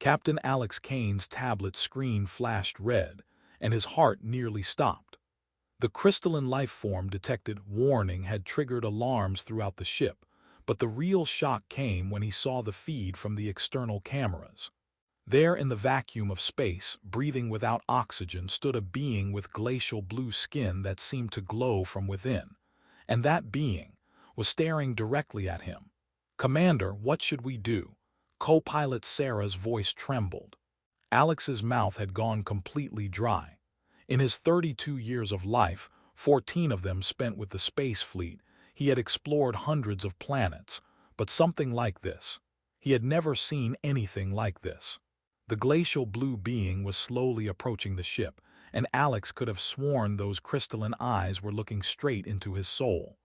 Captain Alex Kane's tablet screen flashed red, and his heart nearly stopped. The crystalline life form detected warning had triggered alarms throughout the ship, but the real shock came when he saw the feed from the external cameras. There in the vacuum of space, breathing without oxygen, stood a being with glacial blue skin that seemed to glow from within. And that being was staring directly at him. "Commander, what should we do?" Co-pilot Sarah's voice trembled. Alex's mouth had gone completely dry. In his 32 years of life, 14 of them spent with the space fleet, he had explored hundreds of planets, but something like this. He had never seen anything like this. The glacial blue being was slowly approaching the ship, and Alex could have sworn those crystalline eyes were looking straight into his soul.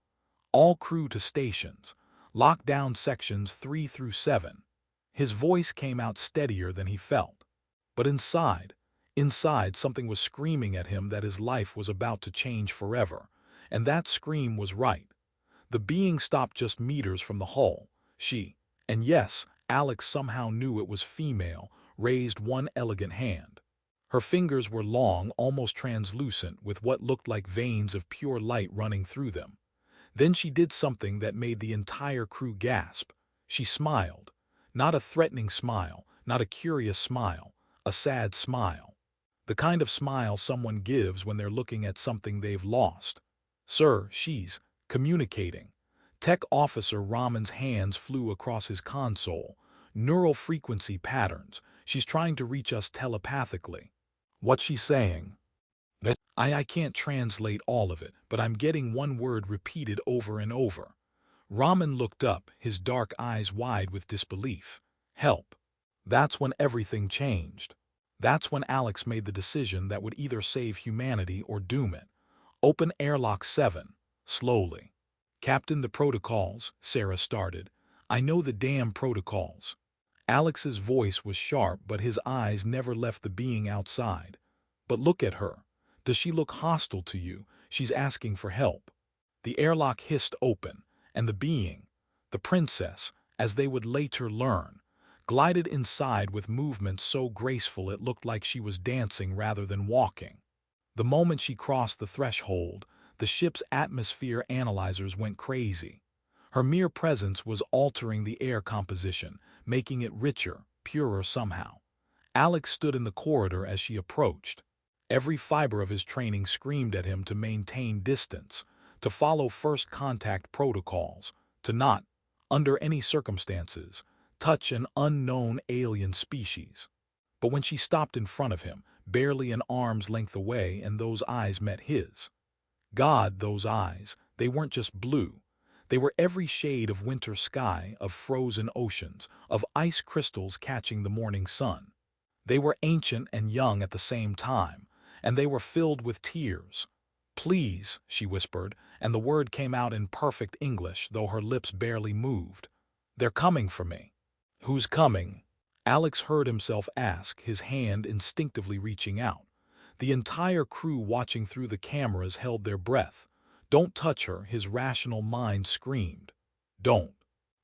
"All crew to stations. Lock down sections 3 through 7. His voice came out steadier than he felt. But inside something was screaming at him that his life was about to change forever, and that scream was right. The being stopped just meters from the hull. And yes, Alex somehow knew it was female, raised one elegant hand. Her fingers were long, almost translucent, with what looked like veins of pure light running through them. Then she did something that made the entire crew gasp. She smiled. Not a threatening smile, not a curious smile, a sad smile. The kind of smile someone gives when they're looking at something they've lost. "Sir, she's communicating." Tech Officer Raman's hands flew across his console. "Neural frequency patterns. She's trying to reach us telepathically." "What's she saying?" I can't translate all of it, but I'm getting one word repeated over and over." Raman looked up, his dark eyes wide with disbelief. "Help." That's when everything changed. That's when Alex made the decision that would either save humanity or doom it. "Open airlock 7, slowly." "Captain, the protocols," Sarah started. "I know the damn protocols." Alex's voice was sharp, but his eyes never left the being outside. "But look at her. Does she look hostile to you? She's asking for help." The airlock hissed open, and the being, the princess, as they would later learn, glided inside with movements so graceful it looked like she was dancing rather than walking. The moment she crossed the threshold, the ship's atmosphere analyzers went crazy. Her mere presence was altering the air composition, making it richer, purer somehow. Alex stood in the corridor as she approached. Every fiber of his training screamed at him to maintain distance, to follow first contact protocols, to not, under any circumstances, touch an unknown alien species. But when she stopped in front of him, barely an arm's length away, and those eyes met his. God, those eyes, they weren't just blue. They were every shade of winter sky, of frozen oceans, of ice crystals catching the morning sun. They were ancient and young at the same time, and they were filled with tears. "Please," she whispered, and the word came out in perfect English, though her lips barely moved. "They're coming for me." "Who's coming?" Alex heard himself ask, his hand instinctively reaching out. The entire crew watching through the cameras held their breath. "Don't touch her," his rational mind screamed. "Don't."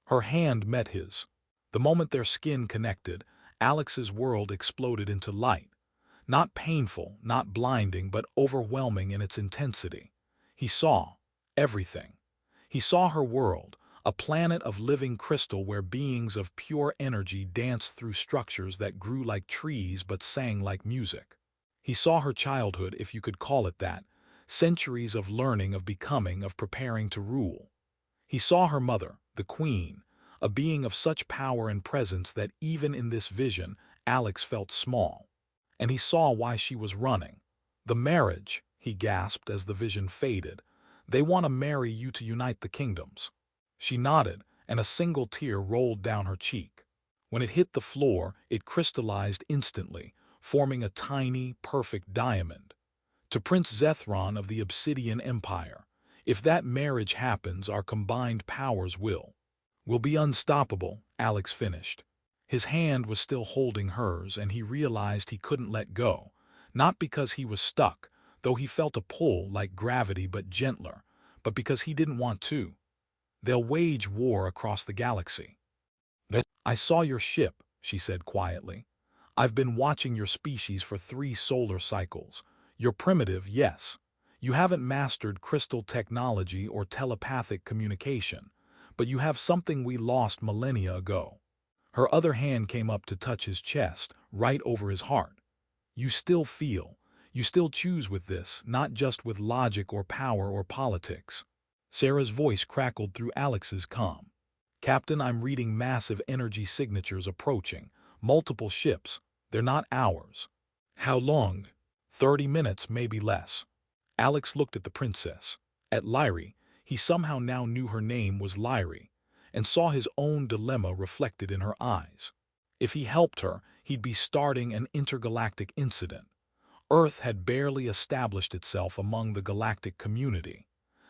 Her hand met his. The moment their skin connected, Alex's world exploded into light. Not painful, not blinding, but overwhelming in its intensity. He saw everything. He saw her world, a planet of living crystal where beings of pure energy danced through structures that grew like trees but sang like music. He saw her childhood, if you could call it that, centuries of learning, of becoming, of preparing to rule. He saw her mother, the queen, a being of such power and presence that even in this vision, Alex felt small. And he saw why she was running. "The marriage," he gasped as the vision faded. "They want to marry you to unite the kingdoms." She nodded, and a single tear rolled down her cheek. When it hit the floor, it crystallized instantly, forming a tiny, perfect diamond. "To Prince Zethron of the Obsidian Empire. If that marriage happens, our combined powers will be unstoppable," Alex finished. His hand was still holding hers, and he realized he couldn't let go, not because he was stuck, though he felt a pull like gravity but gentler, but because he didn't want to. "They'll wage war across the galaxy." "I saw your ship," she said quietly. I've been watching your species for 3 solar cycles. You're primitive, yes. You haven't mastered crystal technology or telepathic communication, but you have something we lost millennia ago. Her other hand came up to touch his chest, right over his heart. You still feel. You still choose with this, not just with logic or power or politics. Sarah's voice crackled through Alex's calm. Captain, I'm reading massive energy signatures approaching. Multiple ships. They're not ours. How long? 30 minutes, maybe less. Alex looked at the princess. At Lyrae, he somehow now knew her name was Lyrae, and saw his own dilemma reflected in her eyes. If he helped her, he'd be starting an intergalactic incident. Earth had barely established itself among the galactic community.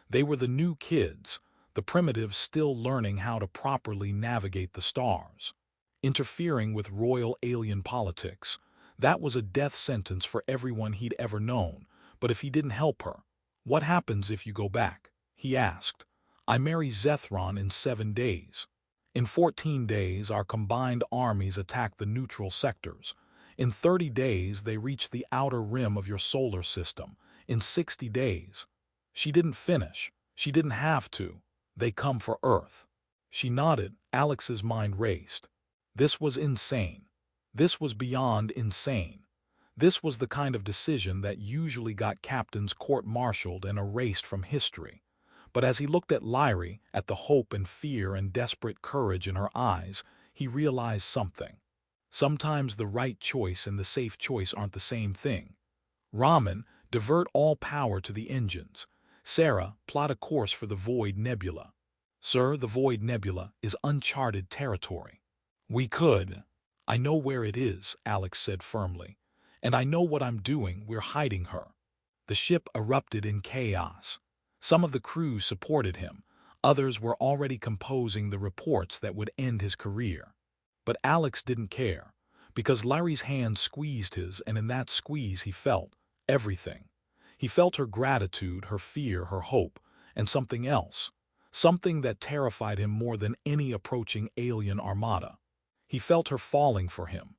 They were the new kids, the primitives still learning how to properly navigate the stars. Interfering with royal alien politics, that was a death sentence for everyone he'd ever known. But if he didn't help her, what happens if you go back? He asked. I marry Zethron in 7 days. In 14 days, our combined armies attack the neutral sectors. In 30 days, they reach the outer rim of your solar system. In 60 days. She didn't finish. She didn't have to. They come for Earth. She nodded. Alex's mind raced. This was insane. This was beyond insane. This was the kind of decision that usually got captains court-martialed and erased from history. But as he looked at Lyrae, at the hope and fear and desperate courage in her eyes, he realized something. Sometimes the right choice and the safe choice aren't the same thing. Raman, divert all power to the engines. Sarah, plot a course for the Void Nebula. Sir, the Void Nebula is uncharted territory. We could. I know where it is, Alex said firmly. And I know what I'm doing. We're hiding her. The ship erupted in chaos. Some of the crew supported him. Others were already composing the reports that would end his career. But Alex didn't care, because Lyrae's hand squeezed his, and in that squeeze he felt everything. He felt her gratitude, her fear, her hope, and something else. Something that terrified him more than any approaching alien armada. He felt her falling for him.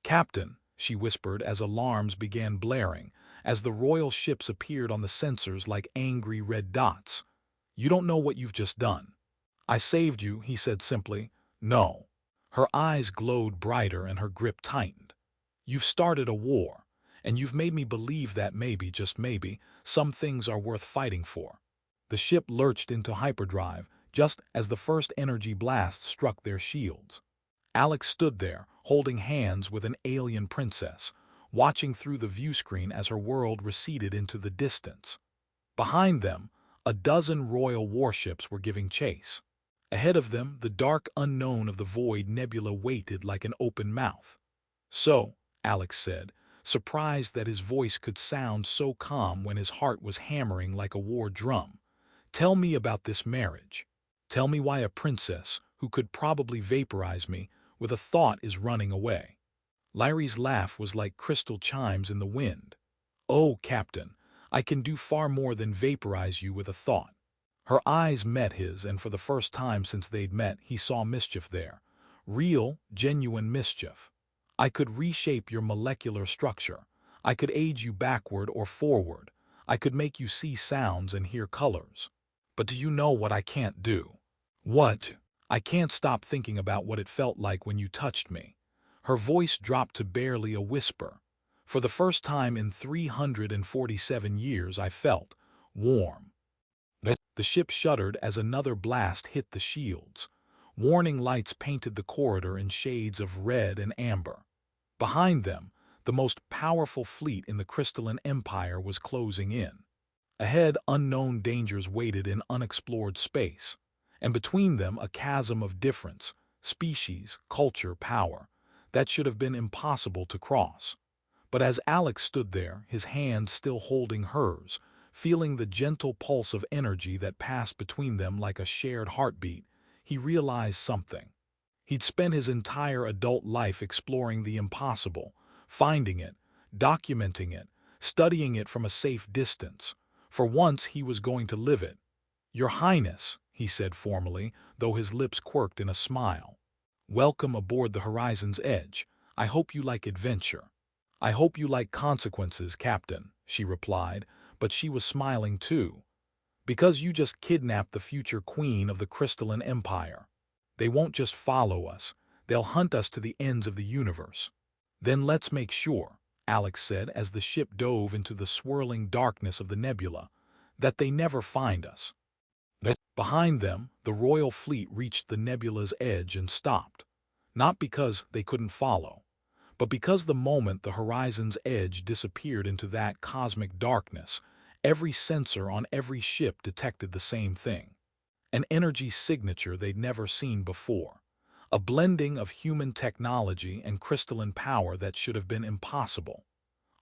Captain, she whispered as alarms began blaring, as the royal ships appeared on the sensors like angry red dots. You don't know what you've just done. I saved you, he said simply. No. Her eyes glowed brighter and her grip tightened. You've started a war, and you've made me believe that maybe, just maybe, some things are worth fighting for. The ship lurched into hyperdrive just as the first energy blast struck their shields. Alex stood there, holding hands with an alien princess, watching through the viewscreen as her world receded into the distance. Behind them, a dozen royal warships were giving chase. Ahead of them, the dark unknown of the Void Nebula waited like an open mouth. So, Alex said, surprised that his voice could sound so calm when his heart was hammering like a war drum. Tell me about this marriage. Tell me why a princess, who could probably vaporize me, with a thought is running away. Lyrae's laugh was like crystal chimes in the wind. Oh, Captain, I can do far more than vaporize you with a thought. Her eyes met his, and for the first time since they'd met, he saw mischief there. Real, genuine mischief. I could reshape your molecular structure. I could age you backward or forward. I could make you see sounds and hear colors. But do you know what I can't do? What? I can't stop thinking about what it felt like when you touched me. Her voice dropped to barely a whisper. For the first time in 347 years, I felt warm. The ship shuddered as another blast hit the shields. Warning lights painted the corridor in shades of red and amber. Behind them, the most powerful fleet in the crystalline empire was closing in. Ahead, unknown dangers waited in unexplored space. And between them, a chasm of difference, species, culture, power, that should have been impossible to cross. But as Alex stood there, his hand still holding hers, feeling the gentle pulse of energy that passed between them like a shared heartbeat, he realized something. He'd spent his entire adult life exploring the impossible, finding it, documenting it, studying it from a safe distance. For once he was going to live it. Your Highness, he said formally, though his lips quirked in a smile. Welcome aboard the horizon's edge. I hope you like adventure. I hope you like consequences, Captain, she replied, but she was smiling too. Because you just kidnapped the future queen of the crystalline empire. They won't just follow us, they'll hunt us to the ends of the universe. Then let's make sure, Alex said as the ship dove into the swirling darkness of the nebula, that they never find us. Behind them, the royal fleet reached the nebula's edge and stopped. Not because they couldn't follow, but because the moment the horizon's edge disappeared into that cosmic darkness, every sensor on every ship detected the same thing. An energy signature they'd never seen before. A blending of human technology and crystalline power that should have been impossible.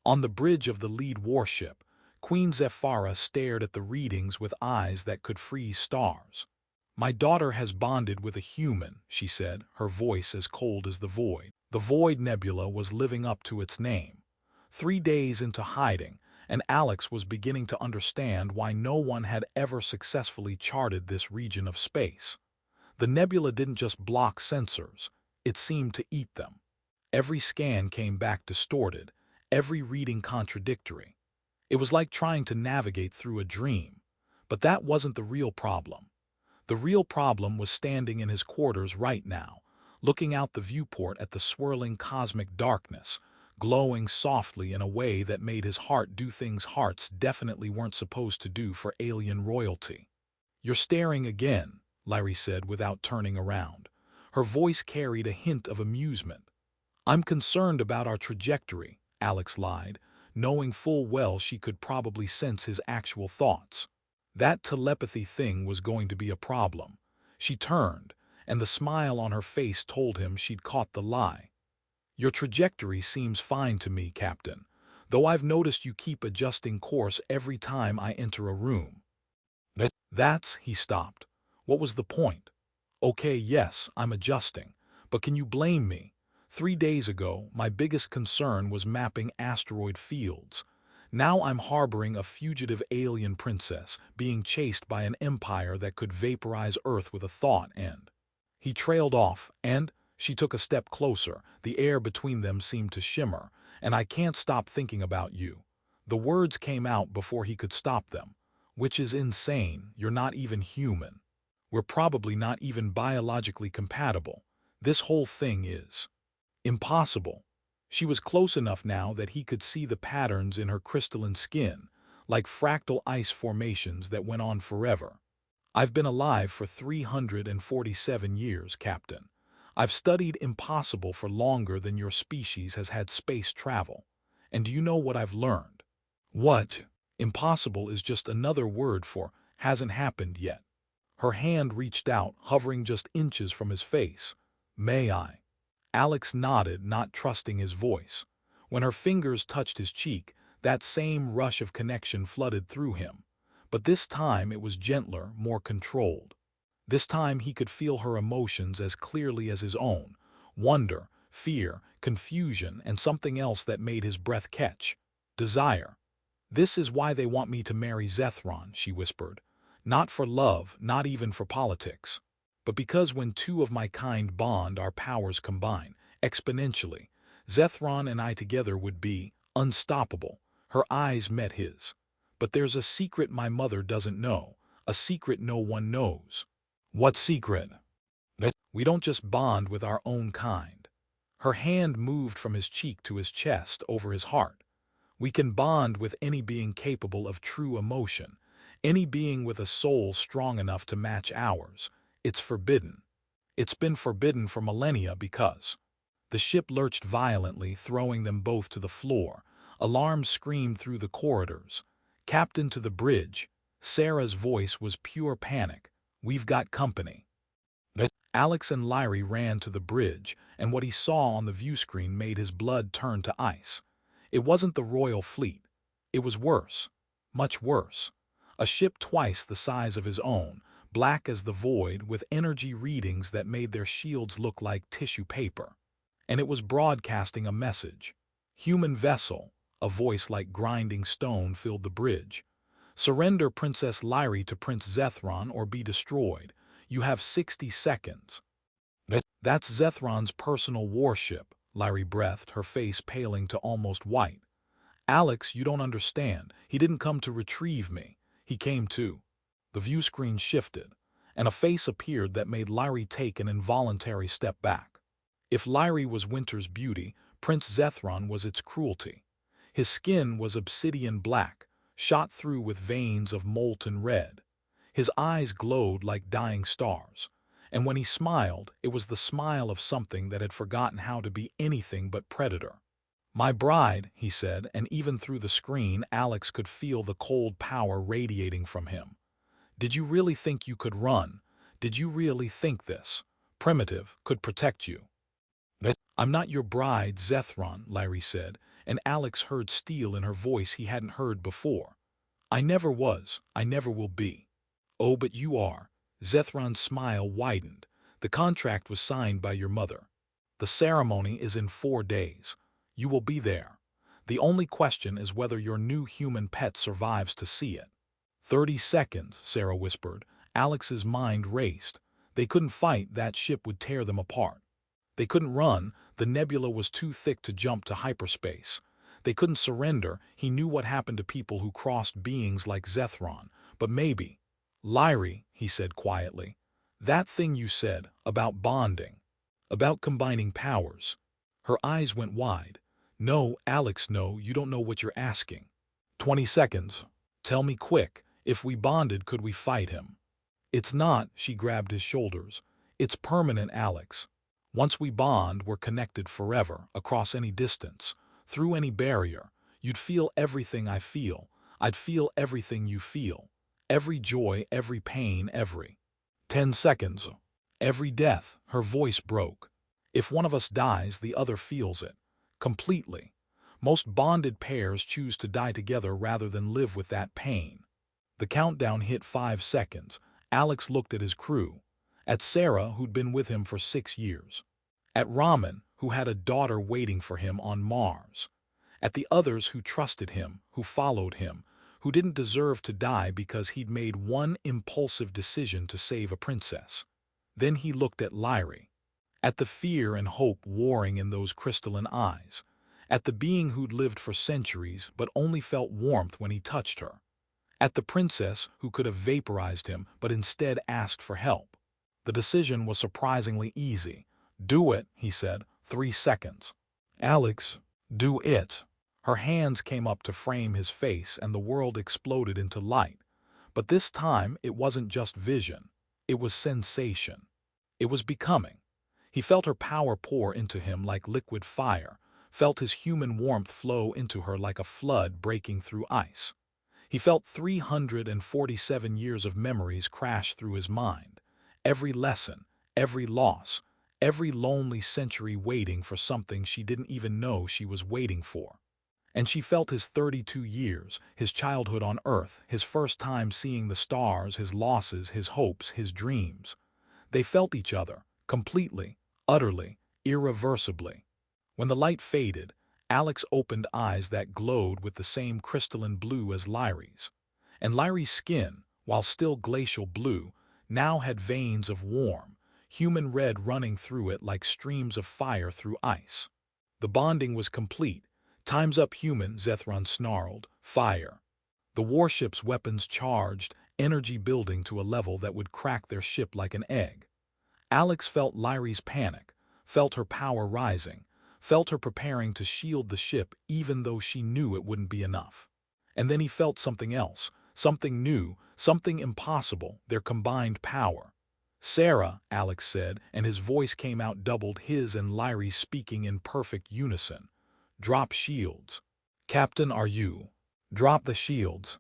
On the bridge of the lead warship, Queen Zephyra stared at the readings with eyes that could freeze stars. "My daughter has bonded with a human," she said, her voice as cold as the void. The Void Nebula was living up to its name. 3 days into hiding, and Alex was beginning to understand why no one had ever successfully charted this region of space. The nebula didn't just block sensors, it seemed to eat them. Every scan came back distorted, every reading contradictory. It was like trying to navigate through a dream. But that wasn't the real problem. The real problem was standing in his quarters right now, looking out the viewport at the swirling cosmic darkness, glowing softly in a way that made his heart do things hearts definitely weren't supposed to do for alien royalty. "You're staring again," Lyrae said without turning around. Her voice carried a hint of amusement. "I'm concerned about our trajectory," Alex lied, knowing full well she could probably sense his actual thoughts. That telepathy thing was going to be a problem. She turned, and the smile on her face told him she'd caught the lie. "Your trajectory seems fine to me, Captain, though I've noticed you keep adjusting course every time I enter a room." He stopped. What was the point? "Okay, yes, I'm adjusting, but can you blame me? 3 days ago, my biggest concern was mapping asteroid fields. Now I'm harboring a fugitive alien princess, being chased by an empire that could vaporize Earth with a thought and—" He trailed off, "and—" She took a step closer, the air between them seemed to shimmer, "and I can't stop thinking about you." The words came out before he could stop them. "Which is insane, you're not even human. We're probably not even biologically compatible. This whole thing is impossible." She was close enough now that he could see the patterns in her crystalline skin, like fractal ice formations that went on forever. "I've been alive for 347 years, Captain. I've studied impossible for longer than your species has had space travel. And do you know what I've learned?" "What?" "Impossible is just another word for hasn't happened yet." Her hand reached out, hovering just inches from his face. "May I?" Alex nodded, not trusting his voice. When her fingers touched his cheek, that same rush of connection flooded through him. But this time it was gentler, more controlled. This time he could feel her emotions as clearly as his own: wonder, fear, confusion, and something else that made his breath catch: desire. "This is why they want me to marry Zethron," she whispered. "Not for love, not even for politics. But because when two of my kind bond, our powers combine, exponentially. Zethron and I together would be unstoppable." Her eyes met his. "But there's a secret my mother doesn't know, a secret no one knows." "What secret?" "We don't just bond with our own kind." Her hand moved from his cheek to his chest, over his heart. "We can bond with any being capable of true emotion, any being with a soul strong enough to match ours. It's forbidden. It's been forbidden for millennia because—" The ship lurched violently, throwing them both to the floor. Alarms screamed through the corridors. "Captain, to the bridge." Sarah's voice was pure panic. "We've got company." Alex and Lyrae ran to the bridge, and what he saw on the viewscreen made his blood turn to ice. It wasn't the royal fleet. It was worse. Much worse. A ship twice the size of his own, black as the void, with energy readings that made their shields look like tissue paper. And it was broadcasting a message. "Human vessel," a voice like grinding stone filled the bridge. "Surrender Princess Lyrae to Prince Zethron or be destroyed. You have 60 seconds. "That's Zethron's personal warship," Lyrae breathed, her face paling to almost white. "Alex, you don't understand. He didn't come to retrieve me. He came to—" The view screen shifted, and a face appeared that made Lyrae take an involuntary step back. If Lyrae was winter's beauty, Prince Zethron was its cruelty. His skin was obsidian black, shot through with veins of molten red. His eyes glowed like dying stars, and when he smiled, it was the smile of something that had forgotten how to be anything but predator. "My bride," he said, and even through the screen, Alex could feel the cold power radiating from him. "Did you really think you could run? Did you really think this primitive could protect you?" "I'm not your bride, Zethron," Lyrae said, and Alex heard steel in her voice he hadn't heard before. "I never was, I never will be." "Oh, but you are." Zethron's smile widened. "The contract was signed by your mother. The ceremony is in 4 days. You will be there. The only question is whether your new human pet survives to see it." 30 seconds, Sarah whispered. Alex's mind raced. They couldn't fight, that ship would tear them apart. They couldn't run, the nebula was too thick to jump to hyperspace. They couldn't surrender, he knew what happened to people who crossed beings like Zethron. But maybe. "Lyrae," he said quietly, "that thing you said, about bonding, about combining powers." Her eyes went wide. "No, Alex, no, you don't know what you're asking." 20 seconds. "Tell me quick, if we bonded, could we fight him?" "It's not," she grabbed his shoulders. "It's permanent, Alex. Once we bond, we're connected forever, across any distance, through any barrier. You'd feel everything I feel. I'd feel everything you feel. Every joy, every pain, every—" 10 seconds. "Every death," her voice broke. "If one of us dies, the other feels it. Completely. Most bonded pairs choose to die together rather than live with that pain." The countdown hit 5 seconds. Alex looked at his crew. At Sarah, who'd been with him for 6 years. At Raman, who had a daughter waiting for him on Mars. At the others who trusted him, who followed him, who didn't deserve to die because he'd made one impulsive decision to save a princess. Then he looked at Lyrae. At the fear and hope warring in those crystalline eyes. At the being who'd lived for centuries but only felt warmth when he touched her. At the princess who could have vaporized him but instead asked for help. The decision was surprisingly easy. "Do it," he said. 3 seconds. "Alex, do it." Her hands came up to frame his face and the world exploded into light. But this time it wasn't just vision. It was sensation. It was becoming. He felt her power pour into him like liquid fire, felt his human warmth flow into her like a flood breaking through ice. He felt 347 years of memories crash through his mind. Every lesson, every loss, every lonely century waiting for something she didn't even know she was waiting for. And she felt his 32 years, his childhood on Earth, his first time seeing the stars, his losses, his hopes, his dreams. They felt each other, completely, utterly, irreversibly. When the light faded, Alex opened eyes that glowed with the same crystalline blue as Lyrae's. And Lyrae's skin, while still glacial blue, now had veins of warm, human red running through it like streams of fire through ice. The bonding was complete. "Time's up, human," Zethron snarled. "Fire." The warship's weapons charged, energy building to a level that would crack their ship like an egg. Alex felt Lyrae's panic, felt her power rising, felt her preparing to shield the ship even though she knew it wouldn't be enough. And then he felt something else, something new, something impossible, their combined power. "Sarah," Alex said, and his voice came out doubled, his and Lyrae's speaking in perfect unison. "Drop shields." "Captain, are you?" "Drop the shields."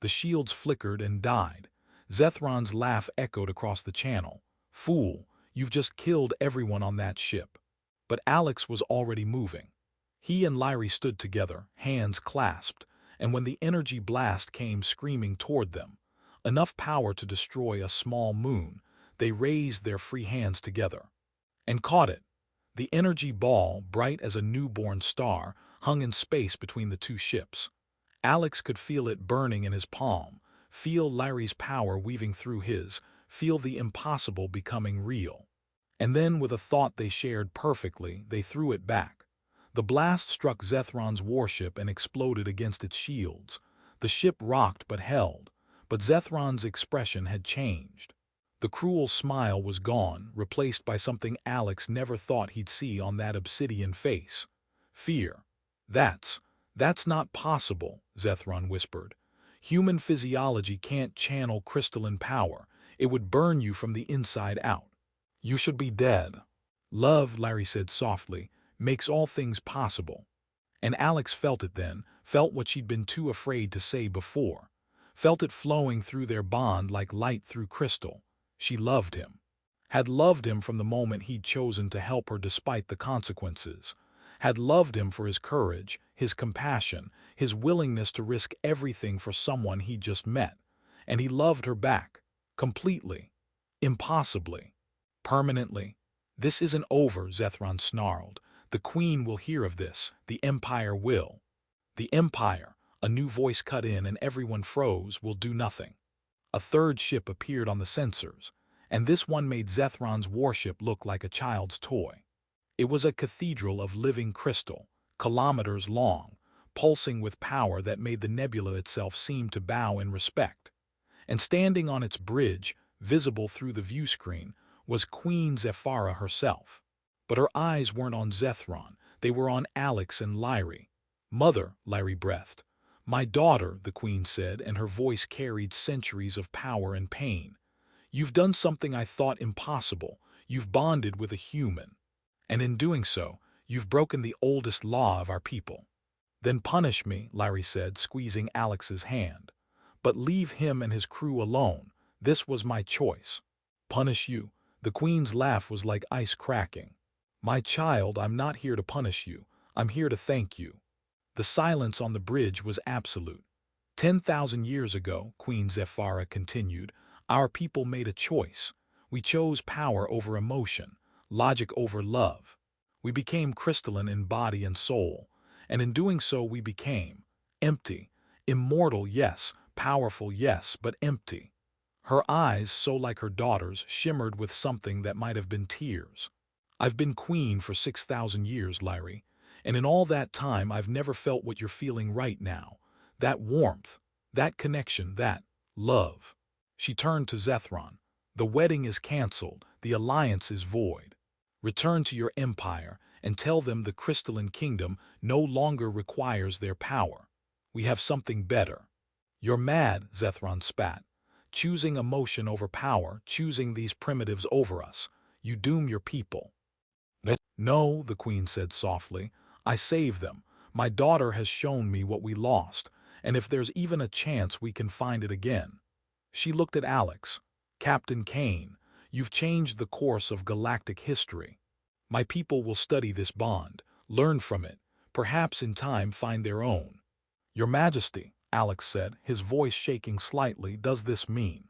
The shields flickered and died. Zethron's laugh echoed across the channel. "Fool, you've just killed everyone on that ship." But Alex was already moving. He and Lyrae stood together, hands clasped, and when the energy blast came screaming toward them, enough power to destroy a small moon, they raised their free hands together. And caught it. The energy ball, bright as a newborn star, hung in space between the two ships. Alex could feel it burning in his palm, feel Lyrae's power weaving through his, feel the impossible becoming real. And then, with a thought they shared perfectly, they threw it back. The blast struck Zethron's warship and exploded against its shields. The ship rocked but held, but Zethron's expression had changed. The cruel smile was gone, replaced by something Alex never thought he'd see on that obsidian face. Fear. That's not possible, Zethron whispered. Human physiology can't channel crystalline power. It would burn you from the inside out. You should be dead. Love, Lyrae said softly, makes all things possible. And Alex felt it then, felt what she'd been too afraid to say before. Felt it flowing through their bond like light through crystal. She loved him. Had loved him from the moment he'd chosen to help her despite the consequences. Had loved him for his courage, his compassion, his willingness to risk everything for someone he'd just met. And he loved her back. Completely. Impossibly. Permanently. This isn't over, Zethron snarled. The Queen will hear of this. The Empire will. The Empire, a new voice cut in and everyone froze, will do nothing. A third ship appeared on the sensors, and this one made Zethron's warship look like a child's toy. It was a cathedral of living crystal, kilometers long, pulsing with power that made the nebula itself seem to bow in respect. And standing on its bridge, visible through the view screen, was Queen Zephyra herself. But her eyes weren't on Zethron, they were on Alex and Lyrae. "Mother," Lyrae breathed. "My daughter," the Queen said, and her voice carried centuries of power and pain. "You've done something I thought impossible. You've bonded with a human. And in doing so, you've broken the oldest law of our people." "Then punish me," Lyrae said, squeezing Alex's hand. "But leave him and his crew alone. This was my choice." "Punish you?" The Queen's laugh was like ice cracking. "My child, I'm not here to punish you. I'm here to thank you." The silence on the bridge was absolute. 10,000 years ago, Queen Zephyra continued, our people made a choice. We chose power over emotion, logic over love. We became crystalline in body and soul, and in doing so we became empty, immortal, yes, powerful, yes, but empty. Her eyes, so like her daughter's, shimmered with something that might have been tears. "I've been queen for 6,000 years, Lyrae. And in all that time, I've never felt what you're feeling right now. That warmth, that connection, that love." She turned to Zethron. "The wedding is cancelled. The alliance is void. Return to your empire and tell them the crystalline kingdom no longer requires their power. We have something better." "You're mad," Zethron spat. "Choosing emotion over power, choosing these primitives over us. You doom your people." "No," the Queen said softly. "I save them. My daughter has shown me what we lost, and if there's even a chance we can find it again." She looked at Alex. "Captain Kane, you've changed the course of galactic history. My people will study this bond, learn from it, perhaps in time find their own." "Your Majesty," Alex said, his voice shaking slightly, "does this mean?"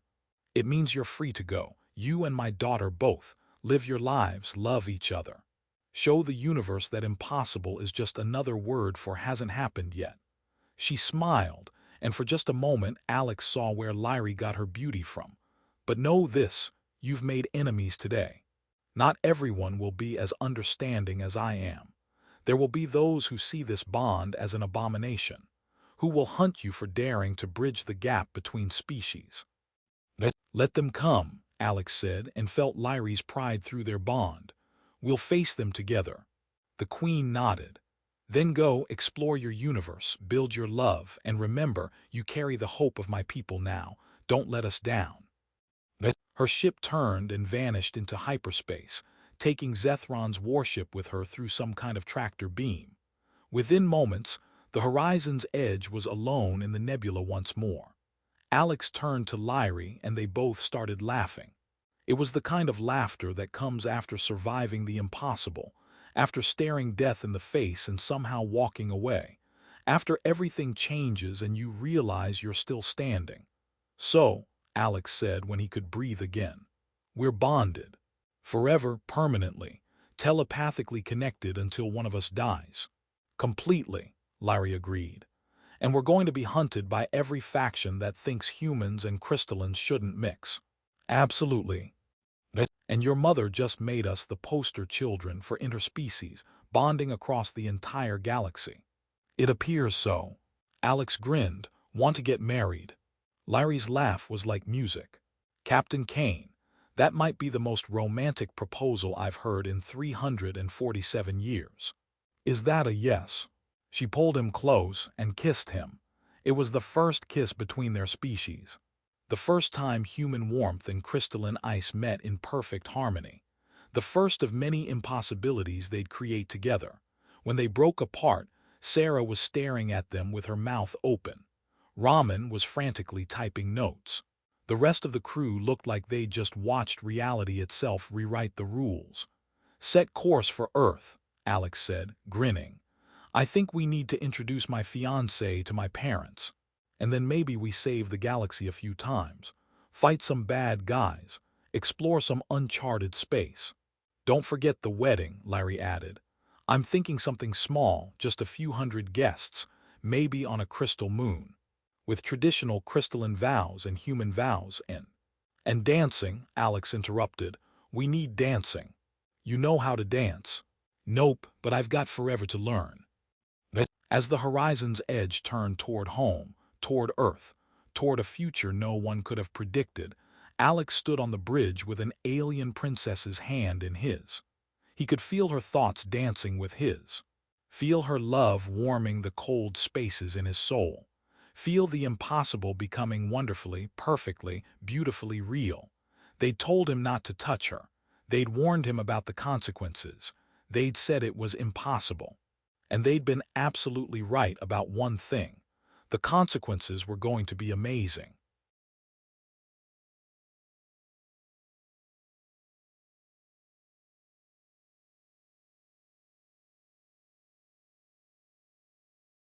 "It means you're free to go. You and my daughter both. Live your lives, love each other. Show the universe that impossible is just another word for hasn't happened yet." She smiled, and for just a moment Alex saw where Lyrae got her beauty from. "But know this, you've made enemies today. Not everyone will be as understanding as I am. There will be those who see this bond as an abomination, who will hunt you for daring to bridge the gap between species." Let them come," Alex said, and felt Lyrae's pride through their bond. "We'll face them together." The Queen nodded. "Then go, explore your universe, build your love, and remember, you carry the hope of my people now. Don't let us down." Her ship turned and vanished into hyperspace, taking Zethron's warship with her through some kind of tractor beam. Within moments, the horizon's edge was alone in the nebula once more. Alex turned to Lyrae, and they both started laughing. It was the kind of laughter that comes after surviving the impossible, after staring death in the face and somehow walking away, after everything changes and you realize you're still standing. "So," Alex said when he could breathe again, "we're bonded. Forever, permanently, telepathically connected until one of us dies." "Completely," Lyrae agreed. "And we're going to be hunted by every faction that thinks humans and crystallines shouldn't mix." "Absolutely." And your mother just made us the poster children for interspecies, bonding across the entire galaxy. It appears so. Alex grinned. Want to get married? Lyrae's laugh was like music. Captain Kane, that might be the most romantic proposal I've heard in 347 years. Is that a yes? She pulled him close and kissed him. It was the first kiss between their species. The first time human warmth and crystalline ice met in perfect harmony. The first of many impossibilities they'd create together. When they broke apart, Sarah was staring at them with her mouth open. Raman was frantically typing notes. The rest of the crew looked like they'd just watched reality itself rewrite the rules. Set course for Earth, Alex said, grinning. I think we need to introduce my fiancée to my parents. And then maybe we save the galaxy a few times, fight some bad guys, explore some uncharted space. Don't forget the wedding, Lyrae added. I'm thinking something small, just a few hundred guests, maybe on a crystal moon, with traditional crystalline vows and human vows in. And dancing, Alex interrupted. We need dancing. You know how to dance. Nope, but I've got forever to learn. As the horizon's edge turned toward home, toward Earth, toward a future no one could have predicted, Alex stood on the bridge with an alien princess's hand in his. He could feel her thoughts dancing with his. Feel her love warming the cold spaces in his soul. Feel the impossible becoming wonderfully, perfectly, beautifully real. They'd told him not to touch her. They'd warned him about the consequences. They'd said it was impossible. And they'd been absolutely right about one thing. The consequences were going to be amazing.